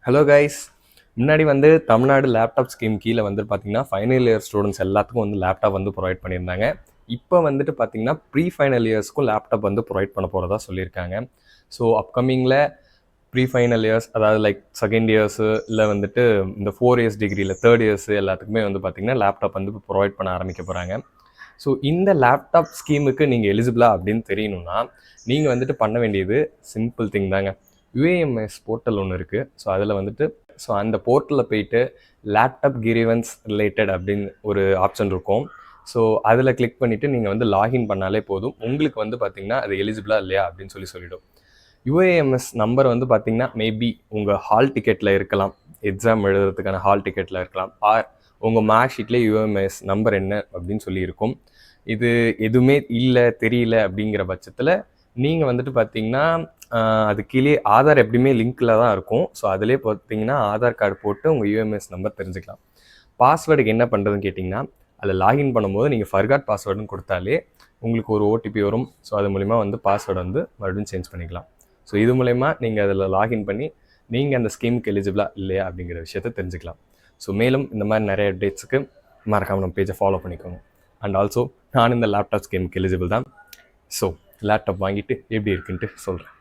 Hello guys. முன்னாடி வந்து Tamil Nadu laptop scheme கீழே வந்து பார்த்தீங்கன்னா ஃபைனல் இயர் ஸ்டூடெண்ட்ஸ் எல்லாத்துக்கும் வந்து லேப்டாப் வந்து ப்ரொவைட் பண்ணியிருந்தாங்க. இப்போ வந்துட்டு பார்த்தீங்கன்னா ப்ரீ ஃபைனல் இயர்ஸ்க்கும் லேப்டாப் வந்து ப்ரொவைட் பண்ண போகிறதா சொல்லியிருக்காங்க. ஸோ அப்கமிங்கில் ப்ரீ ஃபைனல் இயர்ஸ், அதாவது லைக் செகண்ட் இயர்ஸு இல்லை வந்துட்டு இந்த 4 இயர்ஸ் டிகிரியில் தேர்ட் இயர்ஸு எல்லாத்துக்குமே வந்து பார்த்தீங்கன்னா லேப்டாப் வந்து ப்ரொவைட் பண்ண ஆரம்பிக்க போகிறாங்க. ஸோ இந்த லேப்டாப் ஸ்கீமுக்கு நீங்கள் எலிஜிபிளா அப்படின்னு தெரியணும்னா நீங்கள் வந்துட்டு பண்ண வேண்டியது சிம்பிள் திங் தாங்க. யுஏஎம்எஸ் போர்ட்டல் ஒன்று இருக்குது. ஸோ அந்த போர்ட்டலில் போயிட்டு லேப்டாப் கிரீவன்ஸ் ரிலேட்டட் அப்படின்னு ஒரு ஆப்ஷன் இருக்கும். ஸோ அதில் கிளிக் பண்ணிவிட்டு நீங்கள் வந்து லாகின் பண்ணாலே போதும். உங்களுக்கு வந்து பார்த்தீங்கன்னா அது எலிஜிபிளா இல்லையா அப்படின்னு சொல்லிடும். யுஏஎம்எஸ் நம்பர் வந்து பார்த்தீங்கன்னா மேபி உங்கள் ஹால் டிக்கெட்டில் இருக்கலாம், எக்ஸாம் எழுதுறதுக்கான ஹால் டிக்கெட்டில் இருக்கலாம், ஆர் உங்கள் மார்க் ஷீட்லேயே யுஎம்எஸ் நம்பர் என்ன அப்படின்னு சொல்லியிருக்கும். இது எதுவுமே இல்லை தெரியல அப்படிங்கிற பட்சத்தில் நீங்கள் வந்துட்டு பார்த்தீங்கன்னா அது கீழே ஆதார் எப்படியுமே லிங்க்கில் தான் இருக்கும். ஸோ அதிலே பார்த்தீங்கன்னா ஆதார் கார்டு போட்டு உங்கள் யுஎம்எஸ் நம்பர் தெரிஞ்சுக்கலாம். பாஸ்வேர்டுக்கு என்ன பண்ணுறதுன்னு கேட்டிங்கன்னா, அதில் லாகின் பண்ணும்போது நீங்கள் ஃபர்காட் பாஸ்வேர்டுன்னு கொடுத்தாலே உங்களுக்கு ஒரு ஓடிபி வரும். ஸோ அது மூலிமா வந்து பாஸ்வேர்டு வந்து மறுபடியும் சேஞ்ச் பண்ணிக்கலாம். ஸோ இது மூலயமா நீங்கள் அதில் லாகின் பண்ணி நீங்கள் அந்த ஸ்கீமுக்கு எலிஜிபிளா இல்லையா அப்படிங்கிற விஷயத்தை தெரிஞ்சுக்கலாம். ஸோ மேலும் இந்த மாதிரி நிறைய அப்டேட்ஸுக்கு மறக்காமல் நம்ம பேஜை ஃபாலோ பண்ணிக்கோங்க. அண்ட் ஆல்சோ நான் இந்த லேப்டாப் ஸ்கீமுக்கு எலிஜிபிள் தான். ஸோ லேப்டாப் வாங்கிட்டு எப்படி இருக்குன்ட்டு சொல்கிறேன்.